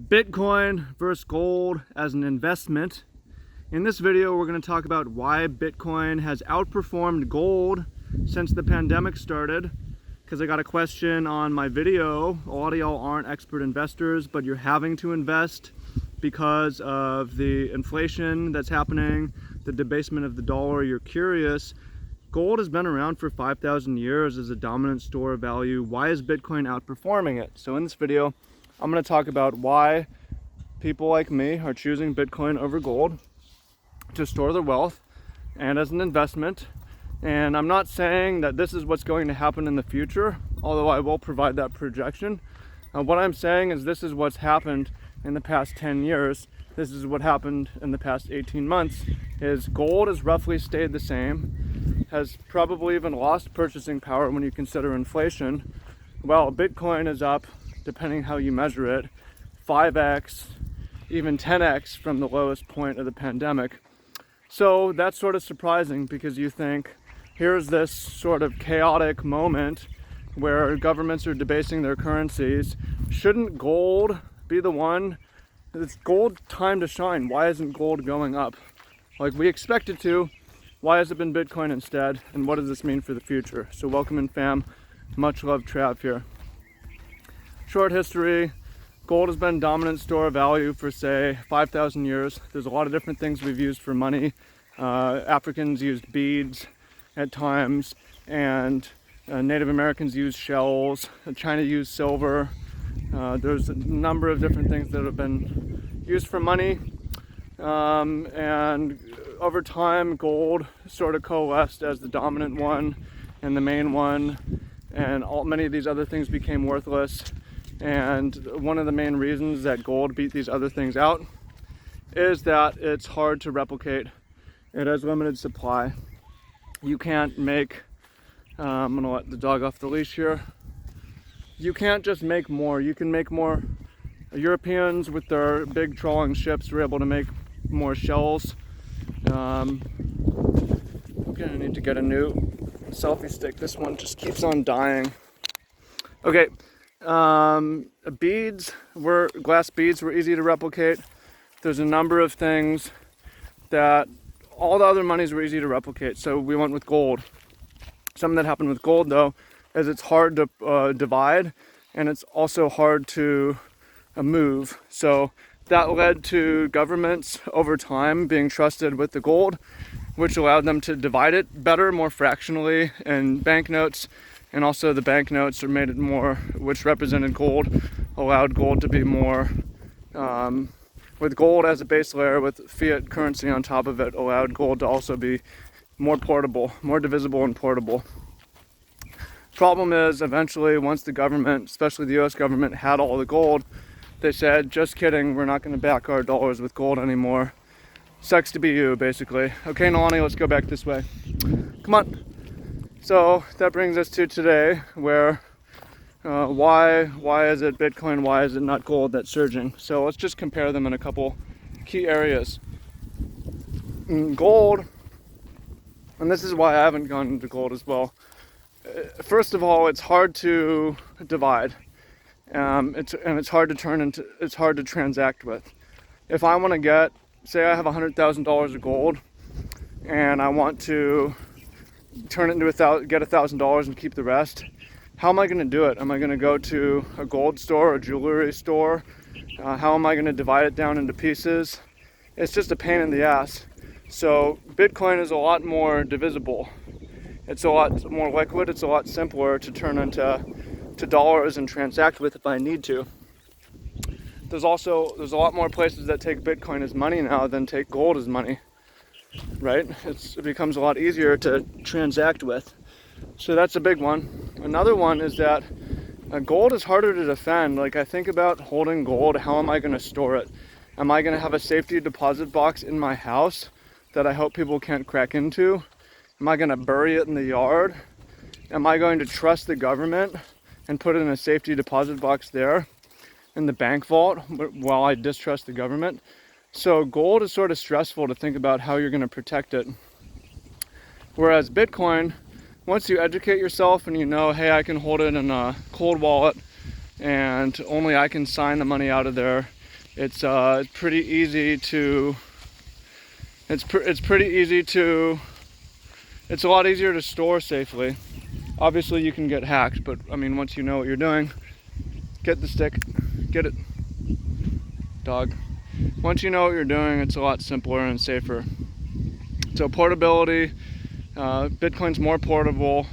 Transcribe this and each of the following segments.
Bitcoin versus gold as an investment. In this video, we're going to talk about why Bitcoin has outperformed gold since the pandemic started. Because I got a question on my video. A lot of y'all aren't expert investors, but you're having to invest because of the inflation that's happening, the debasement of the dollar. You're curious. Gold has been around for 5,000 years as a dominant store of value. Why is Bitcoin outperforming it? So in this video, I'm going to talk about why people like me are choosing Bitcoin over gold to store their wealth and as an investment. And I'm not saying that this is what's going to happen in the future, although I will provide that projection. What I'm saying is this is what's happened in the past 10 years. This is what happened in the past 18 months, is gold has roughly stayed the same, has probably even lost purchasing power when you consider inflation, while Bitcoin is up, depending how you measure it, 5x, even 10x from the lowest point of the pandemic. So that's sort of surprising because you think, here's this sort of chaotic moment where governments are debasing their currencies. Shouldn't gold be the one? It's gold time to shine. Why isn't gold going up like we expect it to? Why has it been Bitcoin instead? And what does this mean for the future? So welcome in, fam. Much love, Trav here. Short history. Gold has been a dominant store of value for, say, 5,000 years. There's a lot of different things we've used for money. Africans used beads at times, and Native Americans used shells. China used silver. There's a number of different things that have been used for money. And over time, gold sort of coalesced as the dominant one and the main one, and many of these other things became worthless. And one of the main reasons that gold beat these other things out is that it's hard to replicate. It has limited supply. You can't make, I'm gonna let the dog off the leash here. You can't just make more. You can make more. Europeans with their big trawling ships were able to make more shells. I'm gonna need to get a new selfie stick. This one just keeps on dying. Okay. Glass beads were easy to replicate. There's a number of things that all the other monies were easy to replicate, so we went with gold. Something that happened with gold, though, is it's hard to divide, and it's also hard to move. So that led to governments over time being trusted with the gold, which allowed them to divide it better, more fractionally in banknotes. And also the banknotes made it more, which represented gold, allowed gold to be more, with gold as a base layer with fiat currency on top of it, allowed gold to also be more portable, more divisible and portable. Problem is, eventually, once the government, especially the US government, had all the gold, they said, just kidding, we're not going to back our dollars with gold anymore. Sucks to be you, basically. Okay, Nalani, let's go back this way. Come on. So that brings us to today, where why is it Bitcoin, why is it not gold that's surging? So let's just compare them in a couple key areas. Gold, and this is why I haven't gone into gold as well. First of all, it's hard to divide. It's hard to transact with. If I want to get, say I have $100,000 of gold, and I want to turn it into get $1,000 and keep the rest. How am I going to do it? Am I going to go to a gold store or a jewelry store? How am I going to divide it down into pieces? It's just a pain in the ass. So Bitcoin is a lot more divisible. It's a lot more liquid. It's a lot simpler to turn into dollars and transact with if I need to. There's a lot more places that take Bitcoin as money now than take gold as money. Right? It becomes a lot easier to transact with. So that's a big one. Another one is that gold is harder to defend. Like, I think about holding gold, how am I going to store it? Am I going to have a safety deposit box in my house that I hope people can't crack into? Am I going to bury it in the yard? Am I going to trust the government and put it in a safety deposit box there in the bank vault while I distrust the government? So gold is sort of stressful to think about how you're going to protect it. Whereas Bitcoin, once you educate yourself and you know, hey, I can hold it in a cold wallet and only I can sign the money out of there It's pretty easy to. It's a lot easier to store safely. Obviously you can get hacked, but I mean, once you know what you're doing, get the stick, get it, dog. Once you know what you're doing, it's a lot simpler and safer. So portability, Bitcoin's more portable,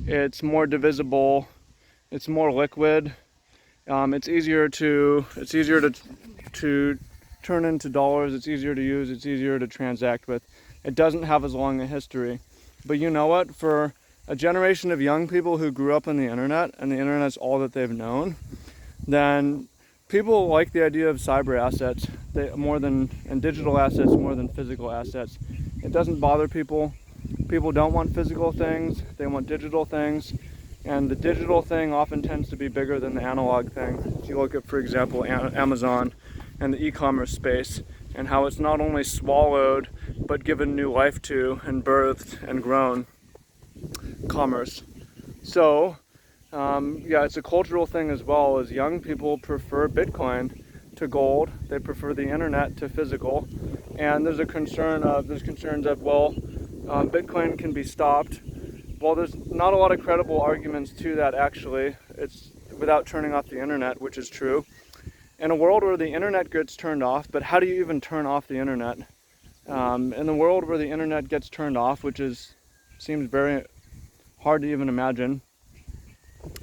it's more divisible, it's more liquid, it's easier to turn into dollars, it's easier to use, it's easier to transact with. It doesn't have as long a history. But you know what? For a generation of young people who grew up on the internet, and the internet's all that they've known, then people like the idea of cyber assets and digital assets more than physical assets. It doesn't bother people. People don't want physical things, they want digital things. And the digital thing often tends to be bigger than the analog thing. If you look at, for example, Amazon and the e-commerce space, and how it's not only swallowed, but given new life to and birthed and grown commerce. So, yeah, it's a cultural thing as well. As young people prefer Bitcoin to gold, they prefer the internet to physical, and there's concerns of, well, Bitcoin can be stopped. Well, there's not a lot of credible arguments to that, actually. It's without turning off the internet, which is true. In a world where the internet gets turned off, but how do you even turn off the internet? In the world where the internet gets turned off, which seems very hard to even imagine,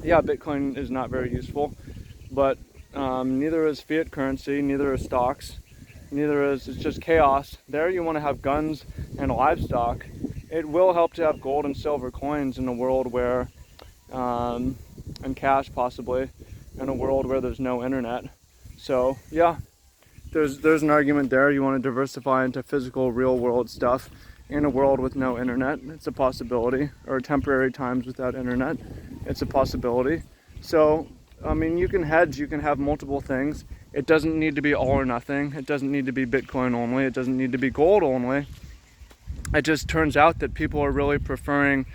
yeah, Bitcoin is not very useful, but neither is fiat currency, neither is stocks, it's just chaos. There you want to have guns and livestock. It will help to have gold and silver coins in a world where, and cash possibly, in a world where there's no internet. So yeah, there's an argument there. You want to diversify into physical, real world stuff in a world with no internet. It's a possibility. Or temporary times without internet. It's a possibility. So, I mean, you can hedge, you can have multiple things. It doesn't need to be all or nothing. It doesn't need to be Bitcoin only. It doesn't need to be gold only. It just turns out that people are really preferring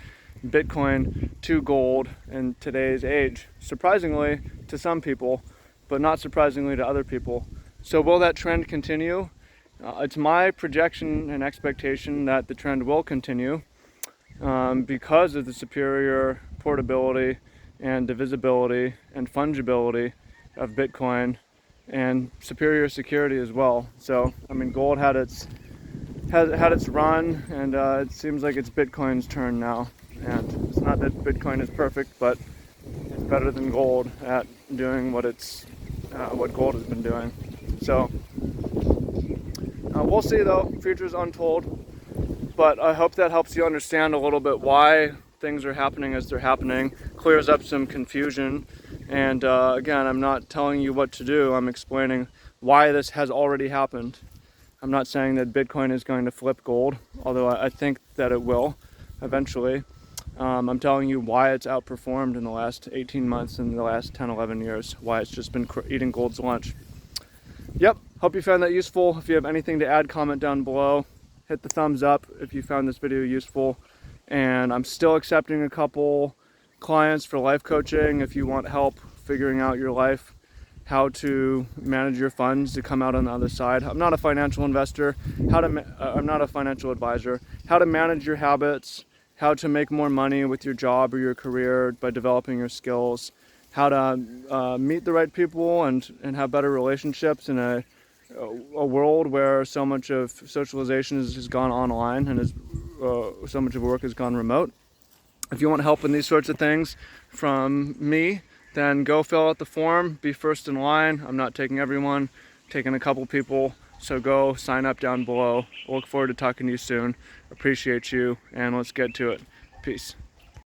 Bitcoin to gold in today's age. Surprisingly to some people, but not surprisingly to other people. So will that trend continue? It's my projection and expectation that the trend will continue because of the superior portability and divisibility and fungibility of Bitcoin and superior security as well. So, I mean, gold had its run, and it seems like it's Bitcoin's turn now. And it's not that Bitcoin is perfect, but it's better than gold at doing what gold has been doing. So we'll see though, future's untold, but I hope that helps you understand a little bit why things are happening as they're happening, clears up some confusion, and again, I'm not telling you what to do, I'm explaining why this has already happened. I'm not saying that Bitcoin is going to flip gold, although I think that it will eventually. I'm telling you why it's outperformed in the last 18 months and the last 10, 11 years, why it's just been eating gold's lunch. Yep, hope you found that useful. If you have anything to add, comment down below. Hit the thumbs up if you found this video useful. And I'm still accepting a couple clients for life coaching if you want help figuring out your life, how to manage your funds to come out on the other side. I'm not a financial investor, I'm not a financial advisor. How to manage your habits, how to make more money with your job or your career by developing your skills, how to meet the right people and have better relationships in a world where so much of socialization has gone online and so much of work has gone remote. If you want help in these sorts of things from me, then go fill out the form, be first in line. I'm not taking everyone, taking a couple people. So go sign up down below. Look forward to talking to you soon. Appreciate you, and let's get to it. Peace.